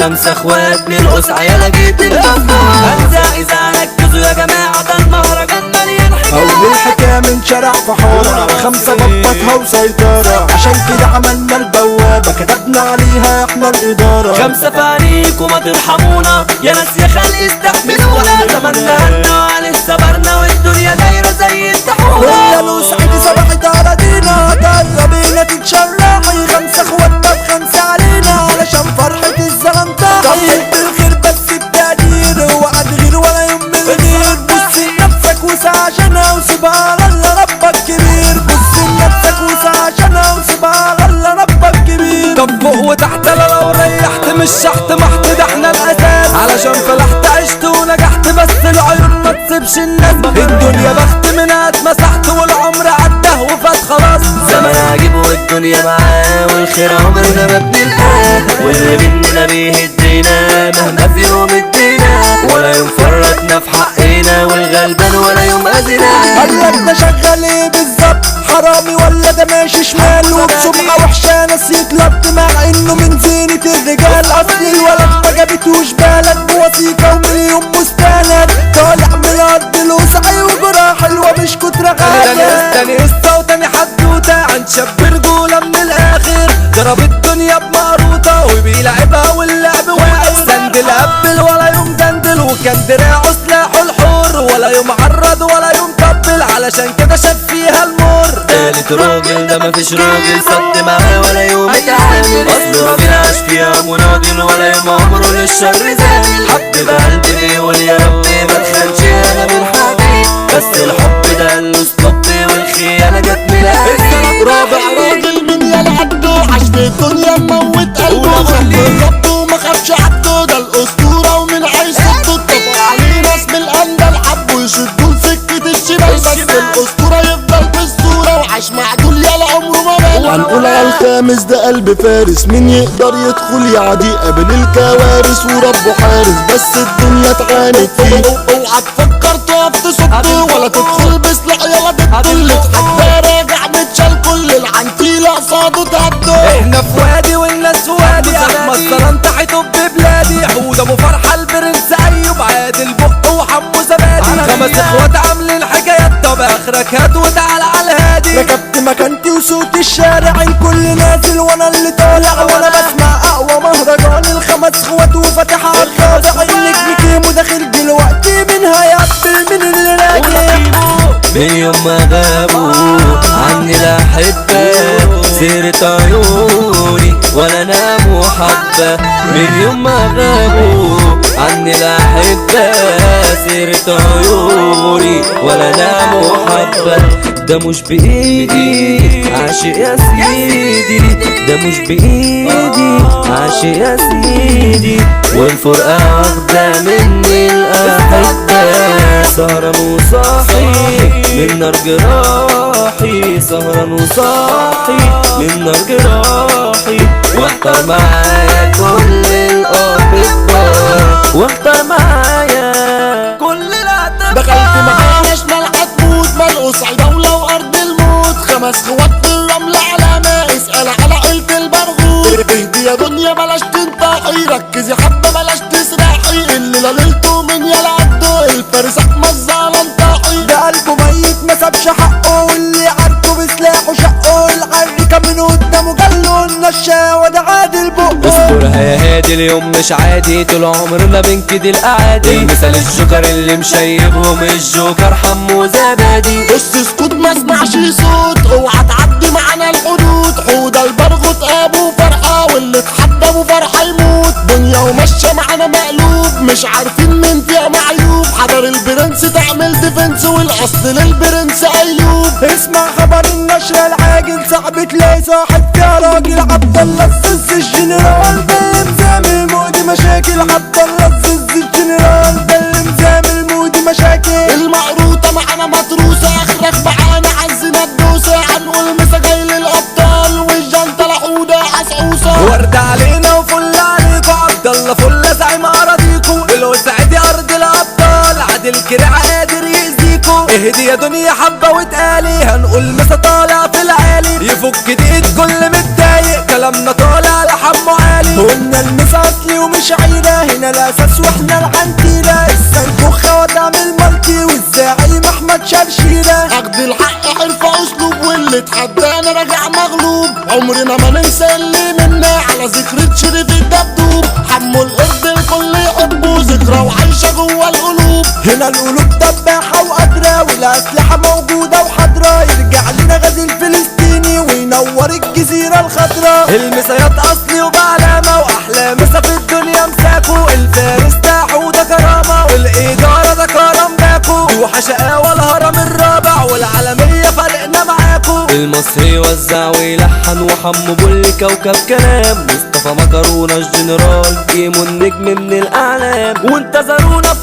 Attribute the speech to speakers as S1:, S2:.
S1: خمسة اخوات نرقص عيالة جيت هنزع اذا ركزوا يا جماعة ده المهرجان مليان حكاية.
S2: اول الحكاية من شارع فحارة 5 بطتها وسيطرة، عشان كده عملنا البوابة كتبنا عليها احنا الادارة.
S1: 5 فانيك وما ترحمونا يا ناس يا خلق استحملونا، زماننا هنا لسه برنا والدنيا دايرة زي الطاحونة.
S2: ويا الوسعيد صبحت على دينا قربينا تتشرحي 5 اخواتنا ب5 علينا علشان فرحة الزلمة طيب بالخير بس التقدير وعد غير ولا يوم من غير. بص لنفسك وسع عشانها وسيبها على الله ربك كبير. بص لنفسك وسع عشانها وسيبها على الله ربك كبير.
S3: طب فوق وتحت انا لو ريحت مش شحت محت ده احنا الاساس، علشان فلحت عشت ونجحت بس العيون ما تسيبش الناس. الدنيا بخت منها اتمسحت والعمر عدى وفات خلاص.
S1: زمان عجيب والدنيا معاه والخير عمرنا ما بنلقاه، واللي مننا بيهدينا مهما في يوم ادينا، ولا يوم فرطنا في حقنا والغلبان ولا يوم اذينا.
S2: قالك ده شغال ايه بالظبط، حرامي ولا ده ماشي شمال وبسمعة وحشة ناس يتلط مع انه من زينة الرجال. اصل الولد ما جابتوش بالك بوثيقة ومليون مستند طالع من ارض الوسعي وجراه حلوة مش كتر غالية.
S3: تاني قصة وتاني حدوتة عن شاب رجولة من الاخر ضرب الدنيا بمقروطة وبيلعبها واللعب واقف. سندل قبل ولا يوم دندل وكان دراعه سلاحه الحر، ولا يوم عرض ولا يوم طبل علشان كده شاف فيها المر.
S1: تالت راجل ده مفيش راجل صد معاه ولا يوم اتعامل، اصل راجل عاش فيها مناضل ولا يوم عمره للشر زامل. حب بقلبي بيقول يا ربي ما تخانش انا من حبيبي، بس الحب ده قال له ستوب والخيانة جت من القلب.
S2: رابع راجل من يلعبده عاش في الدنيا مموت قلبه خد ربه وما خافش عبده، ده الاسطورة ومن حيث اتفق عليه ناس بالأندل حبوا يشدوا لسكة الشمال، بس الاسطورة يفضل في الصورة وعاش مع دول يلا عمره ما مال. هنقول على الخامس ده قلب فارس، مين يقدر يدخل يعدي قبل الكوارث وربه حارس، بس الدنيا تعاند فيه. اوعى تفكر تقف تصده ولا تدخل بسلاح يلا ضده، اللي اتحدى راجع متشال كل العنتيلة قصاده تهده.
S3: احنا في وادي والناس في وادي، احمد سلامة هيطب بلادي، حود ابو فرحة البرنس ايوب عادل بق وحمو زبادي. 5 اخوات عاملين حكايات، طب اخرك هات وتعال على الهادي.
S2: ركبت مكانتي وصوت الشارع الكل نازل وانا اللي طالع، وانا بسمع اقوى مهرجان 5 اخوات وفاتح على الرابع. النجم كيمو داخل دلوقتي من هيقبل من اللي راجع.
S1: من يوم ما غابوا عني الأحبة سيرة عيوني ولا ناموا حبة. من يوم ما غابوا عني الأحبة سيرة عيوني ولا ناموا حبة. ده مش بإيدي عاشق يا سيدي، ده مش بإيدي عاشق يا سيدي، والفرقة واخدة مني الأحبة. سهران وصاحي من نار جراحي، سهران وصاحي من نار جراحي، واختار معايا كل الأطباء، واختار معايا كل الأطباء.
S2: دخلت معانا شمال هتموت ملقوس دولة وأرض الموت. 5 اخوات في الرمل علامة، اسأل على عيلة البرغوث. اهدي يا دنيا بلاش تنطحي، ركزي حبة بلاش تسرحي، اللي ليلته من يلعبده الفارس احمد زعلنطحي. ده قلبه ميت ما سابش حقه، واللي عارفه بسلاحه شقه. العركة من قدامه جاله النشاوة ده عادل بقه.
S3: استرها يا هادي اليوم مش عادي، طول عمرنا بنكد الاعادي. مثال الجوكر اللي مشيبهم الجوكر حمو زبادي.
S2: بص اسكت ما اسمعش صوت، اوعى تعدي معانا الحدود. حوده البرغوث ابو فرحه، واللي اتحدى ابو فرحه يموت. دنيا وماشيه معانا مقلوب، مش عارفين مين فيها معيوب. حضر البرنس تعمل ديفنس والاصل للبرنس ايوب. اسمع خبر النشر العاجل، صعب تلاقي صاحب فيها راجل. عبد الله الزز الجنرال بلم زامل مودي مشاكل. عبد الله الزز الجنرال بلم زامل مودي مشاكل. المقروطه معانا متروسه، اخرك معانا عزنا الدوسه. هنقول مسا جاي للابطال والجنطه لحوده عسعوسه.
S3: ورد علينا وفل عليكوا، عبد الله فل زعيم اراضيكوا. الوسعدي ارض الابطال، عادل كرع قادر يأذيكوا. اهدي يا دنيا حبه وتقالي، هنقول مسا طالع في العالي. يفك دقيقة كل متضايق، كلامنا طالع لحمه عالي. قلنا المس اصلي ومش عيرة، هنا الاساس واحنا العنتيرة، السنكوخة ودعم المالتي والزاعم احمد شرشيرة.
S2: اخد الحق حرفة اسلوب واللي اتحدانا راجع مغلوب، عمرنا ما ننسى اللي منا على ذكرى شريف الدبدوب، حمو القرد الكل يحبه ذكرى وعايشة جوه القلوب.
S3: هنا القلوب دباحة وقادرة والاسلحة موجودة وحاضرة، يرجع لنا غازي الفلسطيني وينور الجزيرة الخضراء. المسايات اصلي وبعلامة واحلى مسا في الدنيا مساكو، الفارس ده حودة كرامة والادارة ده كرم باكو، دوحة شقاوة الهرم الرابع والعالمية فرقنا معاكو.
S1: المصري وزع ويلحن وحمو بل كوكب كلام، مصطفى مكرونة الجنرال كيمو النجم من الاعلام، وانتظرونا